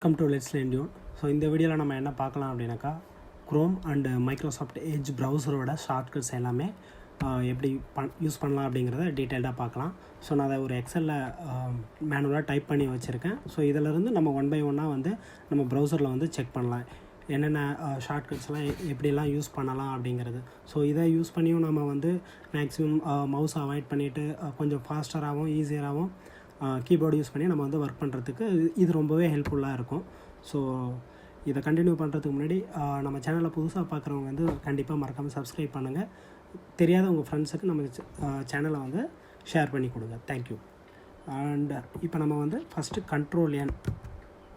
Welcome to let's learn tune. So இந்த வீடியோவில் நம்ம என்ன பார்க்கலாம் அப்படின்னாக்கா, குரோம் அண்டு மைக்ரோசாஃப்ட் எட்ஜ் ப்ரௌசரோட ஷார்ட்கட்ஸ் எல்லாமே எப்படி யூஸ் பண்ணலாம் அப்படிங்கிறத டீட்டெயில்டாக பார்க்கலாம். ஸோ நான் அதை ஒரு எக்ஸலில் மேனுவலாக டைப் பண்ணி வச்சுருக்கேன். ஸோ இதிலேருந்து நம்ம ஒன் பை ஒன்னாக வந்து நம்ம ப்ரௌசரில் வந்து செக் பண்ணலாம் என்னென்ன ஷார்ட்கட்ஸ்லாம் எப்படிலாம் யூஸ் பண்ணலாம் அப்படிங்கிறது. ஸோ இதை யூஸ் பண்ணியும் நம்ம வந்து மேக்ஸிமம் மவுஸ் அவாய்ட் பண்ணிவிட்டு கொஞ்சம் ஃபாஸ்டராகவும் ஈஸியராகவும் கீபோர்டு யூஸ் பண்ணி நம்ம வந்து ஒர்க் பண்ணுறதுக்கு இது ரொம்பவே ஹெல்ப்ஃபுல்லாக இருக்கும். ஸோ இதை கண்டினியூ பண்ணுறதுக்கு முன்னாடி நம்ம சேனலை புதுசாக பார்க்குறவங்க வந்து கண்டிப்பாக மறக்காமல் சப்ஸ்கிரைப் பண்ணுங்கள். தெரியாத உங்கள் ஃப்ரெண்ட்ஸுக்கு நம்ம சேனலை வந்து ஷேர் பண்ணி கொடுங்க. தேங்க்யூ. அண்ட் இப்போ நம்ம வந்து ஃபஸ்ட்டு Ctrl+N.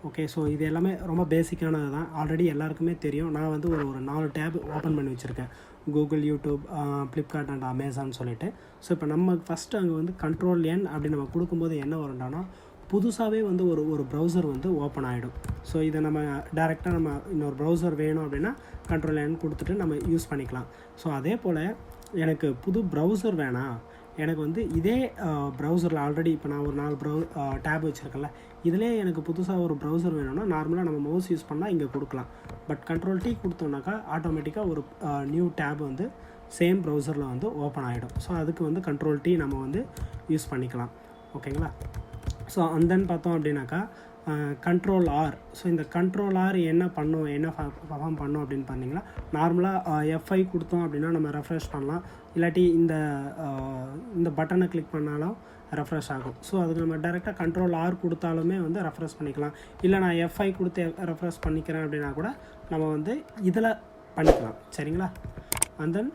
ஓகே, ஸோ இது எல்லாமே ரொம்ப பேசிக்கானது தான், ஆல்ரெடி எல்லாருக்குமே தெரியும். நான் வந்து ஒரு 4 டேப் ஓப்பன் பண்ணி வச்சுருக்கேன், Google, YouTube, Flipkart and Amazon சொல்லிட்டு. ஸோ இப்போ நம்ம ஃபஸ்ட்டு அங்கே வந்து Ctrl+N அப்படி நம்ம கொடுக்கும்போது என்ன வரும்னா, புதுசாகவே வந்து ஒரு ப்ரௌசர் வந்து ஓப்பன் ஆகிடும். ஸோ இதை நம்ம டேரெக்டாக நம்ம இன்னொரு ப்ரௌசர் வேணும் அப்படின்னா Ctrl+N கொடுத்துட்டு நம்ம யூஸ் பண்ணிக்கலாம். ஸோ அதே போல் எனக்கு புது ப்ரௌசர் வேணாம், எனக்கு வந்து இதே ப்ரௌசரில் ஆல்ரெடி இப்போ நான் ஒரு 4 டேப் வச்சுருக்கேன்ல, இதிலே எனக்கு புதுசாக ஒரு ப்ரௌசர் வேணும்னா நார்மலாக நம்ம மவுஸ் யூஸ் பண்ணால் இங்கே கொடுக்கலாம். பட் Ctrl+T கொடுத்தோம்னாக்கா ஆட்டோமேட்டிக்காக ஒரு நியூ டேப் வந்து சேம் ப்ரௌசரில் வந்து ஓப்பன் ஆகிடும். ஸோ அதுக்கு வந்து Ctrl+T நம்ம வந்து யூஸ் பண்ணிக்கலாம். ஓகேங்களா? ஸோ அந்தன்னு பார்த்தோம் அப்படின்னாக்கா Ctrl+R. ஸோ இந்த Ctrl+R என்ன பண்ணும், என்ன பர்ஃபார்ம் பண்ணும் அப்படின்னு பார்த்தீங்கன்னா, நார்மலாக F5 கொடுத்தோம் அப்படின்னா நம்ம ரெஃப்ரெஷ் பண்ணலாம், இல்லாட்டி இந்த பட்டனை கிளிக் பண்ணாலும் ரெஃப்ரெஷ் ஆகும். ஸோ அதுக்கு நம்ம டேரெக்டாக Ctrl+R கொடுத்தாலுமே வந்து ரெஃப்ரெஷ் பண்ணிக்கலாம். இல்லை நான் F5 கொடுத்து ரெஃப்ரெஷ் பண்ணிக்கிறேன் அப்படின்னா கூட நம்ம வந்து இதில் பண்ணிக்கலாம். சரிங்களா? And then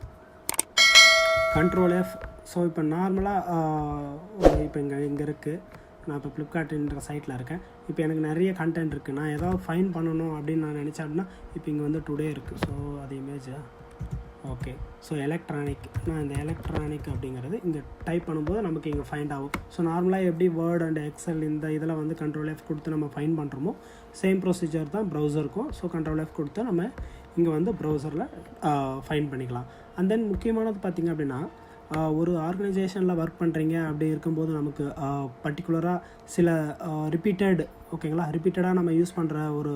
Ctrl+F. ஸோ இப்போ நார்மலாக இப்போ இங்கே இருக்குது, நான் இப்போ ஃப்ளிப்கார்ட்ன்ற சைட்டில் இருக்கேன். இப்போ எனக்கு நிறைய கண்டென்ட் இருக்குது, நான் ஏதாவது ஃபைன் பண்ணணும் அப்படின்னு நான் நினச்சேன் அப்படின்னா இப்போ இங்கே வந்து டுடே இருக்குது. ஸோ அது இமேஜா? ஓகே. ஸோ எலக்ட்ரானிக், நான் இந்த எலக்ட்ரானிக் அப்படிங்கிறது இங்கே டைப் பண்ணும்போது நமக்கு இங்கே ஃபைண்ட் ஆகும். ஸோ நார்மலாக எப்படி வேர்ட் அண்ட் எக்ஸல் இந்த இதில் வந்து Ctrl+F கொடுத்து நம்ம ஃபைன் பண்ணுறோமோ சேம் ப்ரொசீஜர் தான் ப்ரௌசருக்கும். ஸோ Ctrl+F கொடுத்து நம்ம இங்கே வந்து ப்ரௌசரில் ஃபைன் பண்ணிக்கலாம். அண்ட் தென் முக்கியமானது பார்த்திங்க அப்படின்னா, ஒரு ஆர்கனைசேஷனில் ஒர்க் பண்ணுறீங்க அப்படி இருக்கும்போது நமக்கு பர்டிகுலராக சில ரிப்பீட்டடாக நம்ம யூஸ் பண்ணுற ஒரு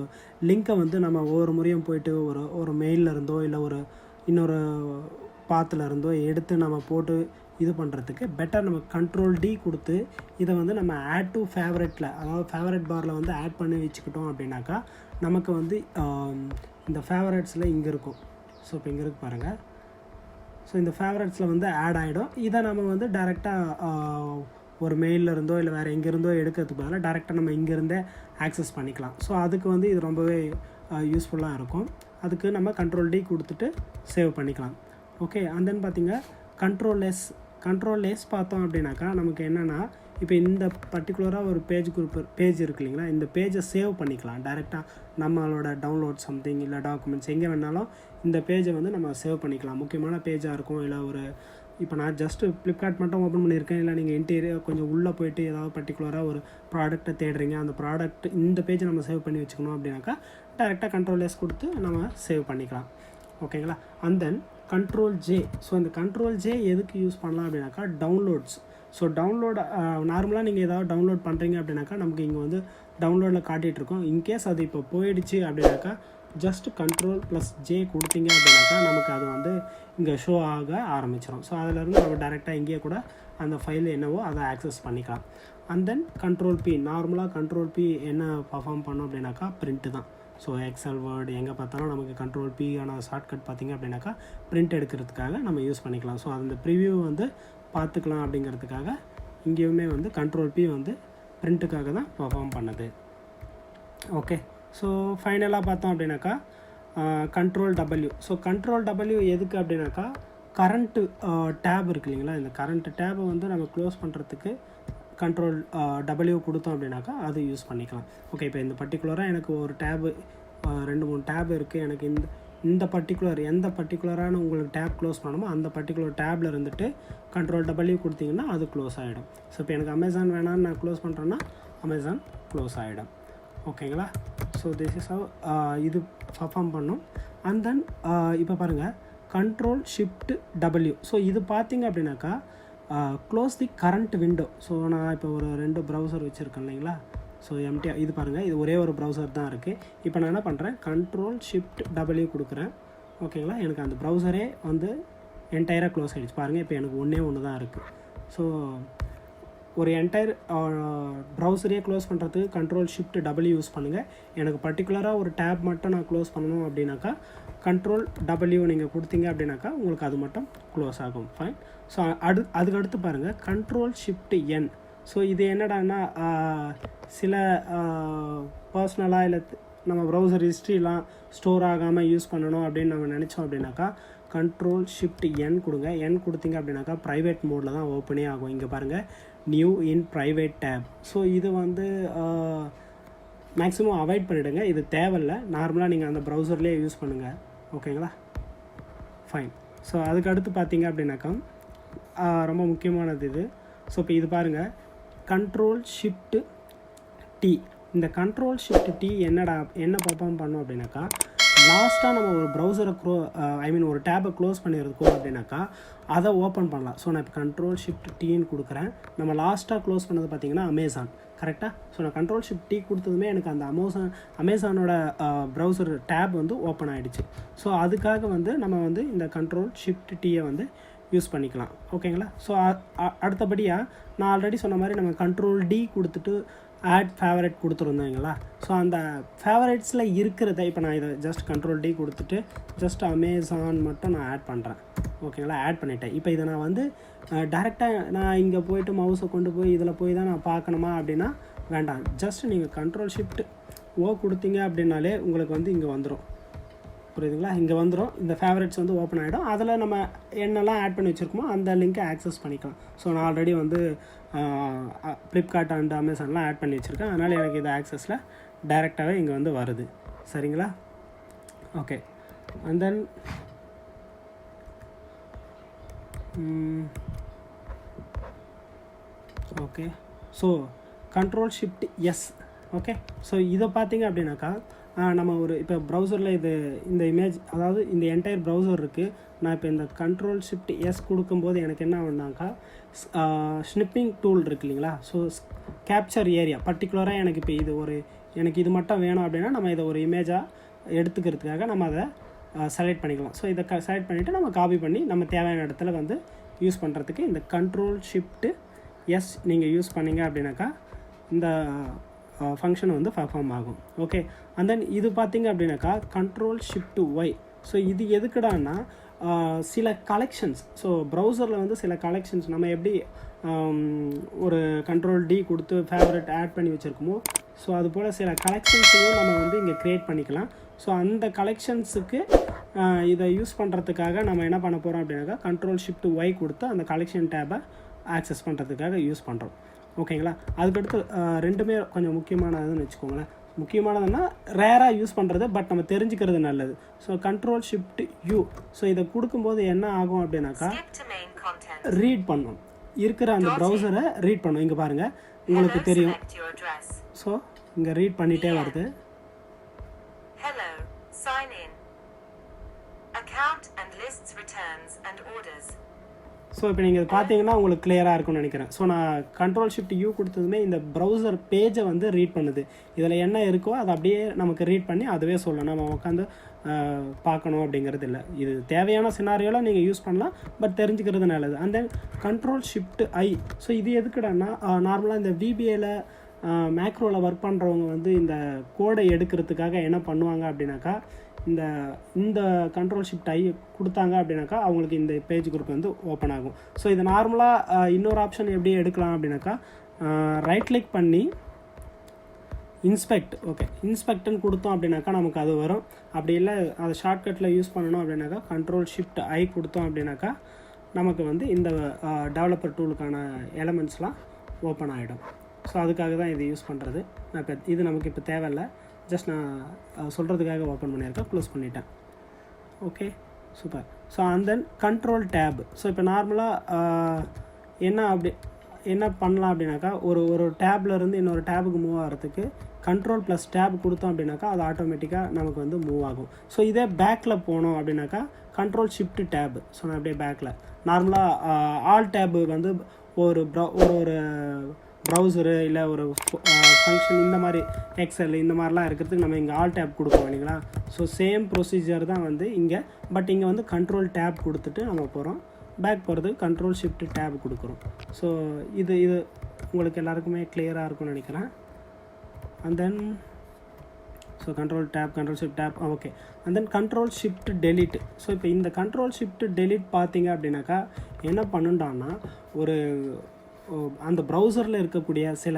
லிங்க்கை வந்து நம்ம ஒவ்வொரு முறையும் போயிட்டு ஒரு மெயிலில் இருந்தோ இல்லை ஒரு இன்னொரு பாத்தில் இருந்தோ எடுத்து நம்ம போட்டு இது பண்ணுறதுக்கு பெட்டர் நம்ம Ctrl+D கொடுத்து இதை வந்து நம்ம ஆட் டு ஃபேவரட்டில், அதாவது ஃபேவரட் பாரில் வந்து ஆட் பண்ணி வச்சுக்கிட்டோம் அப்படின்னாக்கா நமக்கு வந்து இந்த ஃபேவரட்ஸில் இங்கே இருக்கும். ஸோ இப்போ இங்கே இருக்கு பாருங்கள். ஸோ இந்த ஃபேவரட்ஸில் வந்து ஆட் ஆகிடும். இதை நம்ம வந்து டேரெக்டாக ஒரு மெயிலில் இருந்தோ இல்லை வேறு எங்கேருந்தோ எடுக்கிறதுக்கு பதிலாக டேரெக்டாக நம்ம இங்கேருந்தே ஆக்சஸ் பண்ணிக்கலாம். ஸோ அதுக்கு வந்து இது ரொம்பவே யூஸ்ஃபுல்லாக இருக்கும். அதுக்கு நம்ம Ctrl+D கொடுத்துட்டு சேவ் பண்ணிக்கலாம். ஓகே. அண்ட் தென் பார்த்திங்க Ctrl+S பார்த்தோம் அப்படின்னாக்கா நமக்கு என்னென்னா, இப்போ இந்த பர்டிகுலராக ஒரு பேஜ் இருக்கு இல்லைங்களா, இந்த பேஜை சேவ் பண்ணிக்கலாம் டேரெக்டாக நம்மளோட டவுன்லோட் சம்திங் இல்லை டாக்குமெண்ட்ஸ் எங்கே வேணாலும் இந்த பேஜை வந்து நம்ம சேவ் பண்ணிக்கலாம். முக்கியமான பேஜாக இருக்கும், இல்லை இப்போ நான் ஜஸ்ட்டு ஃப்ளிப்கார்ட் மட்டும் ஓப்பன் பண்ணியிருக்கேன், இல்லை நீங்கள் இன்டீரியர் கொஞ்சம் உள்ளே போய்ட்டு ஏதாவது பர்டிகுலராக ஒரு ப்ராடக்ட்டை தேடுறீங்க, அந்த ப்ராடக்ட் இந்த பேஜை நம்ம சேவ் பண்ணி வச்சுக்கணும் அப்படின்னாக்கா டேரெக்டாக Ctrl+S கொடுத்து நம்ம சேவ் பண்ணிக்கலாம். ஓகேங்களா? And then Ctrl+J. ஸோ இந்த Ctrl+J எதுக்கு யூஸ் பண்ணலாம் அப்படின்னாக்கா டவுன்லோட்ஸ். ஸோ நார்மலாக நீங்கள் ஏதாவது டவுன்லோட் பண்ணுறீங்க அப்படின்னாக்கா நமக்கு இங்கே வந்து டவுன்லோடில் காட்டிகிட்ருக்கோம். இன்கேஸ் அது இப்போ போயிடுச்சு அப்படின்னாக்கா ஜஸ்ட் Ctrl+J கொடுத்தீங்க அப்படின்னாக்கா நமக்கு அது வந்து இங்கே ஷோ ஆக ஆரம்பிச்சிடும். ஸோ அதிலேருந்து நம்ம டேரெக்டாக இங்கேயே கூட அந்த ஃபைல் என்னவோ அதை ஆக்சஸ் பண்ணிக்கலாம். And then Ctrl+P. நார்மலாக Ctrl+P என்ன பர்ஃபார்ம் பண்ணோம் அப்படின்னாக்கா பிரிண்ட்டு தான். ஸோ எக்ஸல், வேர்டு எங்கே பார்த்தாலும் நமக்கு Ctrl+P ஆன ஷார்ட்கட் பார்த்திங்க அப்படின்னாக்கா பிரிண்ட் எடுக்கிறதுக்காக நம்ம யூஸ் பண்ணிக்கலாம். ஸோ அந்த ப்ரிவியூ வந்து பார்த்துக்கலாம் அப்படிங்கிறதுக்காக இங்கேயுமே வந்து Ctrl+P வந்து பிரிண்ட்டுக்காக தான் பர்ஃபார்ம் பண்ணுது. ஓகே. ஸோ ஃபைனலாக பார்த்தோம் அப்படின்னாக்கா Ctrl+W. ஸோ Ctrl+W எதுக்கு அப்படின்னாக்கா கரண்ட்டு டேப் இருக்குது இல்லைங்களா, இந்த கரண்ட்டு டேபை வந்து நம்ம க்ளோஸ் பண்ணுறதுக்கு Ctrl+W கொடுத்தோம் அப்படின்னாக்கா அது யூஸ் பண்ணிக்கலாம். ஓகே. இப்போ இந்த பர்டிகுலராக எனக்கு ஒரு டேபு 2-3 டேப் இருக்குது, எனக்கு இந்த எந்த பர்டிகுலரான உங்களுக்கு டேப் க்ளோஸ் பண்ணணுமோ அந்த பர்டிகுலர் டேப்பில் இருந்துட்டு Ctrl+W கொடுத்தீங்கன்னா அது க்ளோஸ் ஆகிடும். ஸோ இப்போ எனக்கு அமேசான் வேணான்னு நான் க்ளோஸ் பண்ணுறேன்னா அமேசான் க்ளோஸ் ஆகிடும். ஓகேங்களா? ஸோ திஸ் இஸ் இது பர்ஃபார்ம் பண்ணும். அண்ட் தென் இப்போ பாருங்கள் Ctrl+Shift+W. ஸோ இது பார்த்திங்க அப்படின்னாக்கா close the current window. So நான் இப்போ ஒரு 2 ப்ரௌசர் வச்சுருக்கேன் இல்லைங்களா, ஸோ எம்டியாக இது பாருங்கள், இது ஒரே ஒரு ப்ரௌசர் தான் இருக்குது. இப்போ நான் என்ன பண்ணுறேன், Ctrl+Shift+W கொடுக்குறேன். ஓகேங்களா, எனக்கு அந்த ப்ரௌசரே வந்து என்டையராக க்ளோஸ் ஆகிடுச்சு. பாருங்கள், இப்போ எனக்கு ஒன்று தான் இருக்குது. ஸோ ஒரு என்டையர் ப்ரௌசரே க்ளோஸ் பண்ணுறதுக்கு Ctrl+Shift+W யூஸ் பண்ணுங்கள். எனக்கு பர்டிகுலராக ஒரு டேப் மட்டும் நான் க்ளோஸ் பண்ணணும் அப்படின்னாக்கா Ctrl+W நீங்கள் கொடுத்தீங்க அப்படின்னாக்கா உங்களுக்கு அது மட்டும் க்ளோஸ் ஆகும். ஃபைன். ஸோ அதுக்கடுத்து பாருங்கள் Ctrl+Shift+N. ஸோ இது என்னடான்னா சில பர்சனலாக இல்லை நம்ம ப்ரௌசர் ஹிஸ்ட்ரிலாம் ஸ்டோர் ஆகாமல் யூஸ் பண்ணணும் அப்படின்னு நம்ம நினச்சோம் அப்படின்னாக்கா Ctrl+Shift+N கொடுங்க. N கொடுத்தீங்க அப்படின்னாக்கா ப்ரைவேட் மோடில் தான் ஓப்பனே ஆகும். இங்கே பாருங்கள், new in private tab. So இது வந்து மேக்ஸிமம் அவாய்ட் பண்ணிவிடுங்க, இது தேவையில்லை. நார்மலாக நீங்கள் அந்த ப்ரௌசர்லேயே யூஸ் பண்ணுங்கள். ஓகேங்களா, ஃபைன். ஸோ அதுக்கு அடுத்து பார்த்தீங்க அப்படின்னாக்கா ரொம்ப முக்கியமானது இது. ஸோ இப்போ இது பாருங்கள், Ctrl+Shift+T. இந்த Ctrl+Shift+T என்ன பர்ஃபார்ம் பண்ணோம் அப்படின்னாக்கா, லாஸ்ட்டாக நம்ம ஒரு ப்ரௌசரை ஒரு டேப்பை க்ளோஸ் பண்ணியிருக்கோம் அப்படின்னாக்கா அதை ஓப்பன் பண்ணலாம். ஸோ நான் இப்போ Ctrl+Shift+Tன்னு கொடுக்குறேன். நம்ம லாஸ்ட்டாக க்ளோஸ் பண்ணது பார்த்திங்கன்னா அமேசான், கரெக்டாக? ஸோ நான் Ctrl+Shift+T கொடுத்ததுமே எனக்கு அந்த அமேசானோட ப்ரௌசர் டேப் வந்து ஓப்பன் ஆகிடுச்சு. ஸோ அதுக்காக வந்து நம்ம வந்து இந்த Ctrl+Shift+Tயை வந்து யூஸ் பண்ணிக்கலாம். ஓகேங்களா? ஸோ அடுத்தபடியாக நான் ஆல்ரெடி சொன்ன மாதிரி நம்ம Ctrl+D கொடுத்துட்டு ஆட் ஃபேவரட் கொடுத்துருந்தோங்களா. ஸோ அந்த ஃபேவரட்ஸில் இருக்கிறத இப்போ நான் இதை ஜஸ்ட் Ctrl+D கொடுத்துட்டு ஜஸ்ட் அமேசான் மட்டும் நான் ஆட் பண்ணுறேன். ஓகேங்களா, ஆட் பண்ணிட்டேன். இப்போ இதை நான் வந்து டேரெக்டாக நான் இங்கே போய்ட்டு மவுஸை கொண்டு போய் இதில் போய் தான் நான் பார்க்கணுமா அப்படின்னா வேண்டாம். ஜஸ்ட் நீங்கள் Ctrl+Shift+O கொடுத்தீங்க அப்படின்னாலே உங்களுக்கு வந்து இங்கே வந்துடும். புரியுதுங்களா? இங்கே வந்துடும், இந்த ஃபேவரட்ஸ் வந்து ஓப்பன் ஆகிடும். அதில் நம்ம என்னெல்லாம் ஆட் பண்ணி வச்சுருக்கோமோ அந்த லிங்க்கை ஆக்சஸ் பண்ணிக்கலாம். ஸோ நான் ஆல்ரெடி வந்து ஃப்ளிப்கார்ட் அண்ட் அமேசான்லாம் ஆட் பண்ணி வச்சுருக்கேன். அதனால் எனக்கு இது ஆக்சஸில் டைரெக்டாகவே இங்கே வந்து வருது. சரிங்களா? Okay. And then okay, so Ctrl+Shift+S. Okay, so இதை பார்த்தீங்க அப்படின்னாக்கா நம்ம ஒரு இப்போ ப்ரௌசரில் இந்த இமேஜ், அதாவது இந்த என்டையர் ப்ரௌசர் இருக்குது. நான் இப்போ இந்த Ctrl+Shift+S கொடுக்கும்போது எனக்கு என்ன ஆகுனாக்கா ஸ்னிப்பிங் டூல் இருக்குது இல்லைங்களா. ஸோ கேப்சர் ஏரியா பர்டிகுலராக எனக்கு இப்போ எனக்கு இது மட்டும் வேணும் அப்படின்னா நம்ம இதை ஒரு இமேஜாக எடுத்துக்கிறதுக்காக நம்ம அதை செலக்ட் பண்ணிக்கலாம். ஸோ இதை செலக்ட் பண்ணிவிட்டு நம்ம காப்பி பண்ணி நம்ம தேவையான இடத்துல வந்து யூஸ் பண்ணுறதுக்கு இந்த Ctrl+Shift+S நீங்கள் யூஸ் பண்ணிங்க அப்படின்னாக்கா இந்த ஃபங்க்ஷன் வந்து பர்ஃபார்ம் ஆகும். ஓகே. அண்ட் தென் இது பார்த்திங்க அப்படின்னாக்கா Ctrl+Shift+Y. ஸோ இது எதுக்குடான்னா சில கலெக்ஷன்ஸ், ஸோ ப்ரௌசரில் வந்து சில கலெக்ஷன்ஸ் நம்ம எப்படி ஒரு Ctrl+D கொடுத்து ஃபேவரட் ஆட் பண்ணி வச்சுருக்கோமோ, ஸோ அது போல் சில கலெக்ஷன்ஸையும் நம்ம வந்து இங்கே க்ரியேட் பண்ணிக்கலாம். ஸோ அந்த கலெக்ஷன்ஸுக்கு இதை யூஸ் பண்ணுறதுக்காக நம்ம என்ன பண்ண போகிறோம் அப்படின்னாக்கா Ctrl+Shift+Y கொடுத்து அந்த கலெக்ஷன் டேப்பை ஆக்சஸ் பண்ணுறதுக்காக யூஸ் பண்ணுறோம். ஓகேங்களா? அதுக்கடுத்து ரெண்டுமே கொஞ்சம் முக்கியமானதுன்னு வச்சுக்கோங்களேன். முக்கியமானதுன்னா ரேராக யூஸ் பண்ணுறது, பட் நம்ம தெரிஞ்சுக்கிறது நல்லது. So Ctrl+Shift+U. ஸோ இதை கொடுக்கும்போது என்ன ஆகும் அப்படின்னாக்கா ரீட் பண்ணும், இருக்கிற அந்த ப்ரௌசரை ரீட் பண்ணும். இங்கே பாருங்கள், உங்களுக்கு தெரியும். ஸோ இங்கே ரீட் பண்ணிகிட்டே வருது. ஸோ இப்போ நீங்கள் பார்த்தீங்கன்னா உங்களுக்கு கிளியராக இருக்கும்னு நினைக்கிறேன். ஸோ நான் Ctrl+Shift+U கொடுத்ததுமே இந்த ப்ரௌசர் பேஜை வந்து ரீட் பண்ணுது. இதில் என்ன இருக்கோ அதை அப்படியே நமக்கு ரீட் பண்ணி அதுவே சொல்லணும், நம்ம உட்காந்து பார்க்கணும் அப்படிங்கிறது இல்லை. இது தேவையான சினாரியோவில் நீங்கள் யூஸ் பண்ணலாம், பட் தெரிஞ்சுக்கிறது நல்லது. And then Ctrl+Shift+I. ஸோ இது எதுக்குடான்னா நார்மலாக இந்த VBAல மேக்ரோவில் ஒர்க் பண்ணுறவங்க வந்து இந்த கோடை எடுக்கிறதுக்காக என்ன பண்ணுவாங்க அப்படின்னாக்கா இந்த Ctrl+Shift+I கொடுத்தாங்க அப்படின்னாக்கா அவங்களுக்கு இந்த பேஜ் குரூப் வந்து ஓப்பன் ஆகும். ஸோ இது நார்மலாக இன்னொரு ஆப்ஷன் எப்படி எடுக்கலாம் அப்படின்னாக்கா ரைட் கிளிக் பண்ணி இன்ஸ்பெக்ட். ஓகே, இன்ஸ்பெக்ட்னு கொடுத்தோம் அப்படின்னாக்கா நமக்கு அது வரும். அப்படி இல்லை அதை ஷார்ட்கட்டில் யூஸ் பண்ணணும் அப்படின்னாக்கா Ctrl+Shift+I கொடுத்தோம் அப்படின்னாக்கா நமக்கு வந்து இந்த டெவலப்பர் டூலுக்கான எலமெண்ட்ஸ்லாம் ஓப்பன் ஆகிடும். ஸோ அதுக்காக தான் இது யூஸ் பண்ணுறது. நான் இப்போ இது நமக்கு இப்போ தேவையில்லை, ஜஸ்ட் நான் சொல்கிறதுக்காக ஓப்பன் பண்ணியிருக்கேன், க்ளோஸ் பண்ணிட்டேன். Okay, super. So and then control tab. So இப்போ நார்மலாக என்ன பண்ணலாம் அப்படின்னாக்கா ஒரு டேப்லேருந்து இன்னொரு டேபுக்கு மூவ் ஆகிறதுக்கு Ctrl+Tab கொடுத்தோம் அப்படின்னாக்கா அது ஆட்டோமேட்டிக்காக நமக்கு வந்து மூவ் ஆகும். ஸோ இதே பேக்கில் போனோம் அப்படின்னாக்கா Ctrl+Shift+Tab. ஸோ நான் அப்படியே பேக்கில் நார்மலாக ஆல் டேபு வந்து ஒரு ப்ரௌசரு இல்லை ஒரு ஃபங்க்ஷன் இந்த மாதிரி எக்ஸல் இந்த மாதிரிலாம் இருக்கிறதுக்கு நம்ம இங்கே ஆல் டேப் கொடுப்போம் இல்லைங்களா. ஸோ சேம் ப்ரொசீஜர் தான் வந்து இங்கே. பட் இங்கே வந்து கண்ட்ரோல் டேப் கொடுத்துட்டு நம்ம போகிறோம். பேக் போகிறதுக்கு கண்ட்ரோல் ஷிஃப்ட் டேப் கொடுக்குறோம். ஸோ இது உங்களுக்கு எல்லாருக்குமே கிளியராக இருக்கும்னு நினைக்கிறேன். And then so control shift tape okay. And then control shift delete. So இப்போ இந்த கண்ட்ரோல் ஷிஃப்ட் டெலிட் பார்த்தீங்க அப்படின்னாக்கா என்ன பண்ணுண்டான்னா ஒரு அந்த ப்ரௌசரில் இருக்கக்கூடிய சில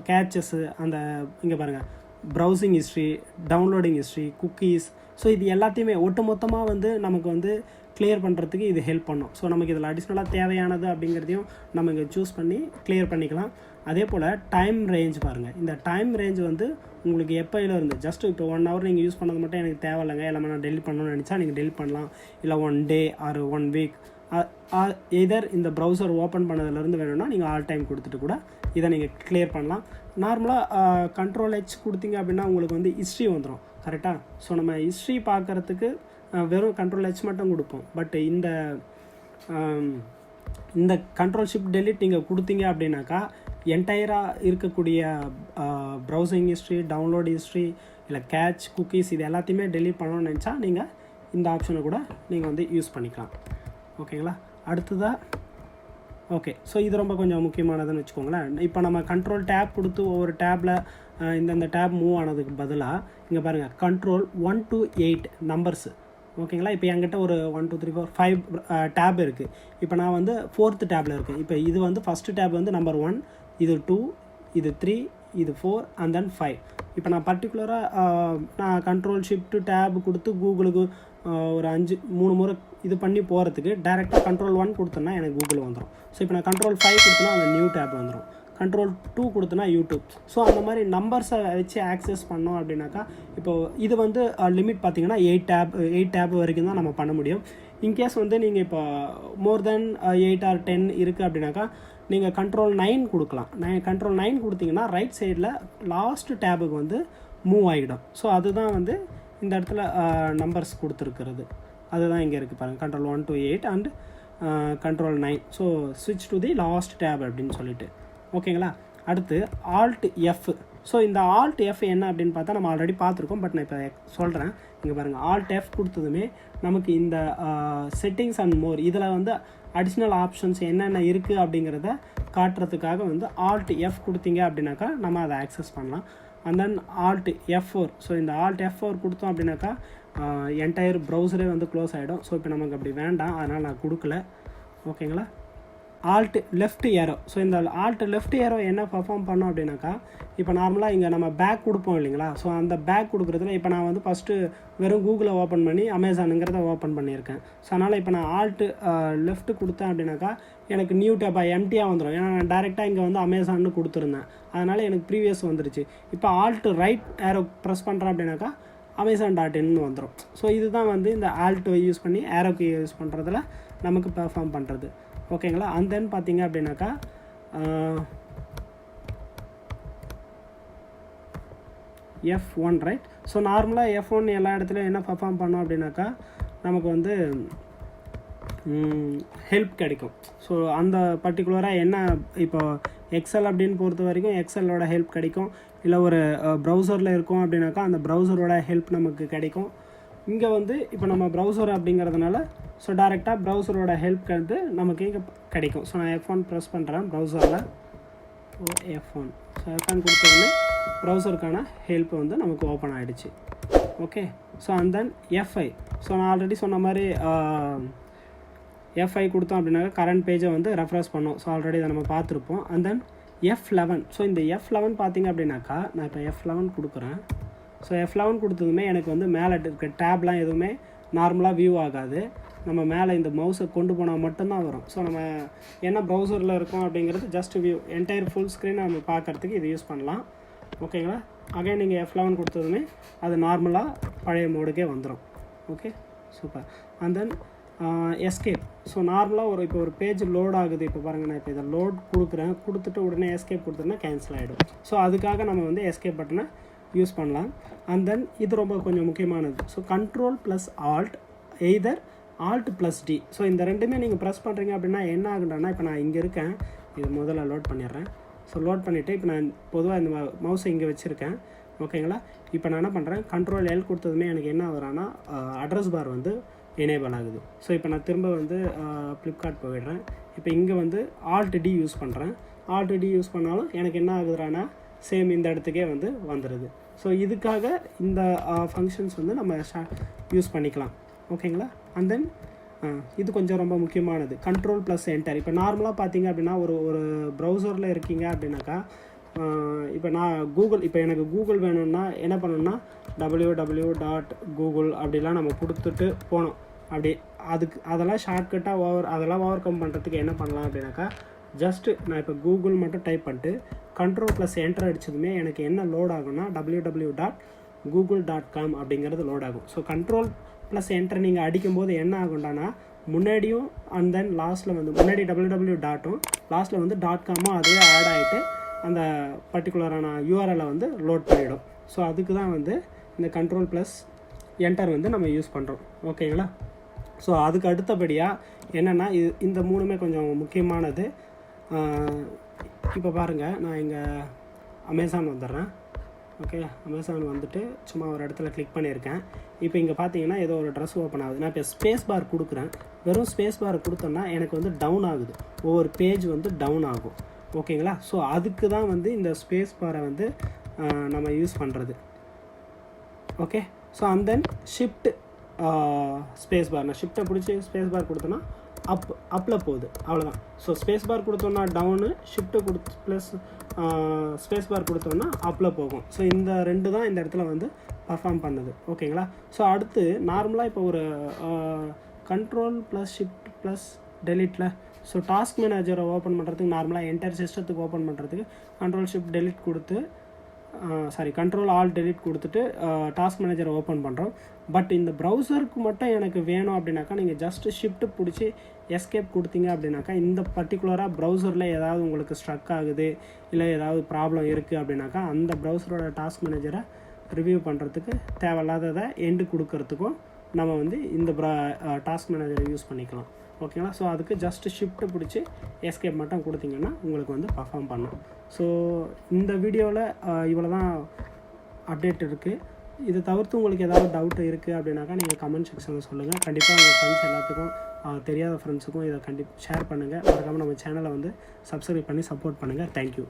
கேட்சஸ்ஸு அந்த இங்கே பாருங்கள் browsing history, downloading history, cookies, so இது எல்லாத்தையுமே ஒட்டு மொத்தமாக வந்து நமக்கு வந்து கிளியர் பண்ணுறதுக்கு இது ஹெல்ப் பண்ணும். ஸோ நமக்கு இதில் அடிஷ்னலாக தேவையானது அப்படிங்கிறதையும் நம்ம இங்கே சூஸ் பண்ணி கிளியர் பண்ணிக்கலாம். அதே போல் டைம் ரேஞ்ச் பாருங்கள். இந்த டைம் ரேஞ்ச் வந்து உங்களுக்கு எப்போயில இருந்து ஜஸ்ட் இப்போ 1 hour நீங்கள் யூஸ் பண்ணது மட்டும் எனக்கு தேவையில்லைங்க, எல்லாமே நான் டெலிட் பண்ணணும்னு நினச்சா நீங்கள் டெலிட் பண்ணலாம். இல்லை 1 day ஆர் 1 week எதர் இந்த ப்ரௌசர் ஓப்பன் பண்ணதுலேருந்து வேணும்னா நீங்கள் ஆல் டைம் கொடுத்துட்டு கூட இதை நீங்கள் கிளியர் பண்ணலாம். நார்மலாக கண்ட்ரோல் H கொடுத்தீங்க அப்படின்னா உங்களுக்கு வந்து ஹிஸ்ட்ரி வந்துடும் கரெக்டாக. ஸோ நம்ம ஹிஸ்ட்ரி பார்க்குறதுக்கு வெறும் கண்ட்ரோல் H மட்டும் கொடுப்போம். பட் இந்த கண்ட்ரோல் ஷிஃப்ட் டெலிட் நீங்கள் கொடுத்தீங்க அப்படின்னாக்கா என்டையராக இருக்கக்கூடிய ப்ரௌசிங் ஹிஸ்ட்ரி, டவுன்லோட் ஹிஸ்ட்ரி, இல்லை கேட்ச், குக்கீஸ் இது எல்லாத்தையுமே டெலிட் பண்ணணும்னு நினச்சா நீங்கள் இந்த ஆப்ஷனை கூட நீங்கள் வந்து யூஸ் பண்ணிக்கலாம். ஓகேங்களா. அடுத்ததாக ஓகே. ஸோ இது ரொம்ப கொஞ்சம் முக்கியமானதுன்னு வச்சுக்கோங்களேன். இப்போ நம்ம கண்ட்ரோல் டேப் கொடுத்து ஒவ்வொரு டேப்பில் இந்த டேப் மூவ் ஆனதுக்கு பதிலாக இங்கே பாருங்கள் கண்ட்ரோல் 1 to 8 நம்பர்ஸு. ஓகேங்களா. இப்போ என்கிட்ட ஒரு 1 2 3 4 5 டேப் இருக்குது. இப்போ நான் வந்து 4th டேப்பில் இருக்கேன். இப்போ இது வந்து ஃபஸ்ட்டு டேப் வந்து நம்பர் 1, இது 2, இது 3, இது 4 அண்ட் தென் 5. இப்போ நான் பர்டிகுலராக நான் கண்ட்ரோல் ஷிஃப்ட் டேப் கொடுத்து கூகுளுக்கு ஒரு 3 முறை இது பண்ணி போகிறதுக்கு டேரெக்டாக கண்ட்ரோல் 1 கொடுத்தோன்னா எனக்கு கூகுள் வந்துடும். ஸோ இப்போ நான் கண்ட்ரோல் 5 கொடுத்தோன்னா அந்த நியூ டேப் வந்துடும். கண்ட்ரோல் 2 கொடுத்தோன்னா யூடியூப். ஸோ அந்த மாதிரி நம்பர்ஸை வச்சு ஆக்சஸ் பண்ணோம் அப்படின்னாக்கா இப்போது இது வந்து லிமிட் பார்த்தீங்கன்னா 8 டேப் வரைக்கும் தான் நம்ம பண்ண முடியும். இன்கேஸ் வந்து நீங்கள் இப்போ மோர் தென் 8 or 10 இருக்குது அப்படின்னாக்கா நீங்கள் கண்ட்ரோல் 9 கொடுக்கலாம். கண்ட்ரோல் 9 கொடுத்தீங்கன்னா ரைட் சைடில் லாஸ்ட் டேபுக்கு வந்து மூவ் ஆகிடும். ஸோ அதுதான் வந்து இந்த இடத்துல நம்பர்ஸ் கொடுத்துருக்கிறது. அதுதான் இங்கே இருக்குது பாருங்கள், control 1 to 8 and control 9. So ஸ்விட்ச் டு தி லாஸ்ட் டேப் அப்படின்னு சொல்லிட்டு. ஓகேங்களா. அடுத்து Alt F. ஸோ இந்த Alt F என்ன அப்படின்னு பார்த்தா நம்ம ஆல்ரெடி பார்த்துருக்கோம். பட் நான் இப்போ சொல்கிறேன். இங்கே பாருங்கள் Alt F கொடுத்ததுமே நமக்கு இந்த செட்டிங்ஸ் அண்ட் மோர் இதில் வந்து அடிஷ்னல் ஆப்ஷன்ஸ் என்னென்ன இருக்குது அப்படிங்கிறத காட்டுறதுக்காக வந்து Alt F கொடுத்தீங்க அப்படின்னாக்கா நம்ம அதை ஆக்சஸ் பண்ணலாம். And then Alt F4. So இந்த Alt F4 கொடுத்தோம் அப்படின்னாக்கா என்டையர் ப்ரௌசரே வந்து க்ளோஸ் ஆகிடும். ஸோ இப்போ நமக்கு அப்படி வேண்டாம், அதனால் நான் கொடுக்கல. ஓகேங்களா. Alt left arrow. ஸோ இந்த Alt left arrow என்ன பர்ஃபார்ம் பண்ணோம் அப்படின்னாக்கா இப்போ நார்மலாக இங்கே நம்ம பேக் கொடுப்போம் இல்லைங்களா. ஸோ அந்த பேக் கொடுக்குறதுல இப்போ நான் வந்து ஃபஸ்ட்டு வெறும் கூகுளை ஓப்பன் பண்ணி அமேசானுங்கிறத ஓப்பன் பண்ணியிருக்கேன். ஸோ அதனால் இப்போ நான் Alt left கொடுத்தேன் அப்படின்னாக்கா எனக்கு நியூ டேப்பாக எம்டியாக வந்துடும். ஏன்னா நான் டேரெக்டாக இங்கே வந்து அமேசான்னு கொடுத்துருந்தேன். அதனால் எனக்கு ப்ரீவியஸ் வந்துருச்சு. இப்போ Alt right arrow ப்ரெஸ் பண்ணுறேன் அப்படின்னாக்கா Amazon.in வந்துடும். ஸோ இதுதான் வந்து இந்த ஆல்ட்டை யூஸ் பண்ணி ஏரோக்கு யூஸ் பண்ணுறதுல நமக்கு பெர்ஃபார்ம் பண்ணுறது. ஓகேங்களா. அண்ட் தென் பார்த்தீங்க அப்படின்னாக்கா F1 ரைட். ஸோ நார்மலாக F1 எல்லா இடத்துலையும் என்ன பெர்ஃபார்ம் பண்ணோம் அப்படின்னாக்கா நமக்கு வந்து ஹெல்ப் கிடைக்கும். ஸோ அந்த பர்டிகுலராக என்ன இப்போ எக்ஸல் அப்படின்னு பொறுத்த வரைக்கும் எக்ஸலோட ஹெல்ப் கிடைக்கும். இல்லை ஒரு ப்ரௌசரில் இருக்கும் அப்படின்னாக்கா அந்த ப்ரௌசரோட ஹெல்ப் நமக்கு கிடைக்கும். இங்கே வந்து இப்போ நம்ம ப்ரௌசர் அப்படிங்கிறதுனால ஸோ டேரெக்டாக ப்ரௌசரோட ஹெல்ப் வந்து நமக்கு இங்கே கிடைக்கும். ஸோ நான் F1 ப்ரெஸ் பண்ணுறேன் ப்ரௌசரில். F1 ஸோ F1 கொடுத்தோடனே ப்ரௌசருக்கான ஹெல்ப் வந்து நமக்கு ஓப்பன் ஆகிடுச்சு. Okay. So and then F5. So நான் ஆல்ரெடி சொன்ன மாதிரி F5 கொடுத்தோம் அப்படின்னாக்கா கரண்ட் பேஜை வந்து ரெஃப்ரெஷ் பண்ணோம். ஸோ ஆல்ரெடி இதை நம்ம பார்த்துருப்போம். And then F11. ஸோ இந்த F11 பார்த்திங்க அப்படின்னாக்கா நான் இப்போ F11 கொடுக்குறேன். ஸோ F11 கொடுத்ததுமே எனக்கு வந்து மேலே இருக்க டேப்லாம் எதுவுமே நார்மலாக வியூ ஆகாது. நம்ம மேலே இந்த மவுஸை கொண்டு போனால் மட்டும்தான் வரும். ஸோ நம்ம என்ன ப்ரௌசரில் இருக்கோம் அப்படிங்கிறது ஜஸ்ட் வியூ என்டையர் ஃபுல் ஸ்க்ரீனை நம்ம பார்க்குறதுக்கு இது யூஸ் பண்ணலாம். ஓகேங்களா. அகைன் நீங்கள் F11 கொடுத்ததுமே அது நார்மலாக பழைய மோடுக்கே வந்துடும். Okay super. And then escape. So நார்மலாக இப்போ ஒரு பேஜ் லோட் ஆகுது. இப்போ பாருங்கள் நான் இப்போ இதை லோட் கொடுக்குறேன். கொடுத்துட்டு உடனே எஸ்கேப் கொடுத்தோன்னா கேன்சல் ஆகிடும். ஸோ அதுக்காக நம்ம வந்து எஸ்கேப் பட்டனை யூஸ் பண்ணலாம். அண்ட் தென் இது ரொம்ப கொஞ்சம் முக்கியமானது. So control plus alt either Alt +D. So இந்த ரெண்டுமே நீங்கள் ப்ரெஸ் பண்ணுறீங்க அப்படின்னா என்ன ஆகுதுன்னா இப்போ நான் இங்கே இருக்கேன். இது முதல்ல லோட் பண்ணிடுறேன். ஸோ லோட் பண்ணிவிட்டு இப்போ நான் பொதுவாக இந்த மவுஸை இங்கே வச்சுருக்கேன். ஓகேங்களா? இப்போ நான் என்ன பண்ணுறேன், Ctrl L கொடுத்ததுமே எனக்கு என்ன ஆகுறான்னா அட்ரஸ் பார் வந்து எனேபிள் ஆகுது. ஸோ இப்போ நான் திரும்ப வந்து ஃப்ளிப்கார்ட் போயிடுறேன். இப்போ இங்கே வந்து Alt D யூஸ் பண்ணுறேன். Alt D யூஸ் பண்ணாலும் எனக்கு என்ன ஆகுதுறான்னா சேம் இந்த இடத்துக்கே வந்து வந்துடுது. ஸோ இதுக்காக இந்த ஃபங்க்ஷன்ஸ் வந்து நம்ம யூஸ் பண்ணிக்கலாம். ஓகேங்களா? அண்ட் தென் இது கொஞ்சம் ரொம்ப முக்கியமானது, Ctrl+Enter. இப்போ நார்மலாக பார்த்தீங்க அப்படின்னா ஒரு ப்ரௌசரில் இருக்கீங்க அப்படின்னாக்கா, இப்போ நான் இப்போ எனக்கு கூகுள் வேணும்னா என்ன பண்ணணும்னா www.google அப்படிலாம் நம்ம கொடுத்துட்டு போனோம். அப்படி அதெல்லாம் ஷார்ட்கட்டாக அதெல்லாம் ஓவர் கம் பண்ணுறதுக்கு என்ன பண்ணலாம் அப்படின்னாக்கா, ஜஸ்ட்டு நான் இப்போ கூகுள் மட்டும் டைப் பண்ணிட்டு Ctrl+Enter அடித்ததுமே எனக்கு என்ன லோட் ஆகும்னா www.google.com அப்படிங்கிறது லோட் ஆகும். ஸோ Ctrl+Enter நீங்கள் அடிக்கும்போது என்ன ஆகும்டானா முன்னாடியும் அண்ட் தென் லாஸ்ட்டில் வந்து முன்னாடி www.ம் லாஸ்ட்டில் வந்து .comமும் அதே ஆட் ஆகிட்டு அந்த பர்டிகுலரான யூஆர்எல்லை வந்து லோட் பண்ணிவிடும். ஸோ அதுக்கு தான் வந்து இந்த Ctrl+Enter வந்து நம்ம யூஸ் பண்ணுறோம். ஓகேங்களா? ஸோ அதுக்கு அடுத்தபடியாக என்னென்னா இந்த மூணுமே கொஞ்சம் முக்கியமானது. இப்போ பாருங்கள், நான் இங்கே அமேசான் வந்துடுறேன். ஓகே, அமேசான் வந்துட்டு சும்மா ஒரு இடத்துல கிளிக் பண்ணியிருக்கேன். இப்போ இங்கே பார்த்தீங்கன்னா ஏதோ ஒரு ட்ரெஸ் ஓப்பன் ஆகுது. நான் இப்போ ஸ்பேஸ் பார் கொடுக்குறேன். வெறும் ஸ்பேஸ் பார் கொடுத்தோன்னா எனக்கு வந்து டவுன் ஆகுது, ஒவ்வொரு பேஜ் வந்து டவுன் ஆகும். ஓகேங்களா? ஸோ அதுக்கு தான் வந்து இந்த ஸ்பேஸ் பாரை வந்து நம்ம யூஸ் பண்ணுறது. Okay, so and then shift space bar, நான் ஷிஃப்ட்டை பிடிச்சி ஸ்பேஸ் பார் கொடுத்தோன்னா அப்பில் போகுது, அவ்வளோதான். ஸோ ஸ்பேஸ் பார் கொடுத்தோன்னா down, shift plus space bar கொடுத்தோன்னா அப்பில் போகும். ஸோ இந்த ரெண்டு தான் இந்த இடத்துல வந்து பர்ஃபார்ம் பண்ணுது. ஓகேங்களா? ஸோ அடுத்து நார்மலாக இப்போ ஒரு Ctrl+Shift+Delete ஸோ டாஸ்க் மேனேஜரை ஓப்பன் பண்ணுறதுக்கு நார்மலாக என்டையர் சிஸ்டத்துக்கு ஓப்பன் பண்ணுறதுக்கு Ctrl+Shift+Delete கொடுத்து Ctrl+Alt+Delete கொடுத்துட்டு டாஸ்க் மேனேஜரை ஓப்பன் பண்ணுறோம். பட் இந்த ப்ரௌசருக்கு மட்டும் எனக்கு வேணும் அப்படின்னாக்கா நீங்கள் ஜஸ்ட்டு ஷிஃப்ட்டு பிடிச்சி எஸ்கேப் கொடுத்தீங்க அப்படின்னாக்கா இந்த பர்டிகுலராக ப்ரௌசரில் ஏதாவது உங்களுக்கு ஸ்ட்ரக் ஆகுது இல்லை ஏதாவது ப்ராப்ளம் இருக்குது அப்படின்னாக்கா அந்த ப்ரௌசரோட டாஸ்க் மேனேஜரை ரிவ்யூ பண்ணுறதுக்கு தேவையில்லாததை எண்டு கொடுக்கறதுக்கும் நம்ம வந்து இந்த டாஸ்க் மேனேஜரை யூஸ் பண்ணிக்கலாம். ஓகேங்களா? ஸோ அதுக்கு ஜஸ்ட்டு ஷிஃப்ட்டு பிடிச்சி எஸ்கேப் மட்டும் கொடுத்தீங்கன்னா உங்களுக்கு வந்து பர்ஃபார்ம் பண்ணும். ஸோ இந்த வீடியோவில் இவ்வளோ தான் அப்டேட் இருக்குது. இதை தவிர்த்து உங்களுக்கு ஏதாவது டவுட் இருக்குது அப்படின்னாக்கா நீங்கள் கமெண்ட் செக்ஷனில் சொல்லுங்கள். கண்டிப்பாக உங்கள் ஃப்ரெண்ட்ஸ் எல்லாத்துக்கும் தெரியாத ஃப்ரெண்ட்ஸுக்கும் இதை ஷேர் பண்ணுங்கள். மறக்காமல் நம்ம சேனலை வந்து சப்ஸ்கிரைப் பண்ணி சப்போர்ட் பண்ணுங்கள். தேங்க்யூ.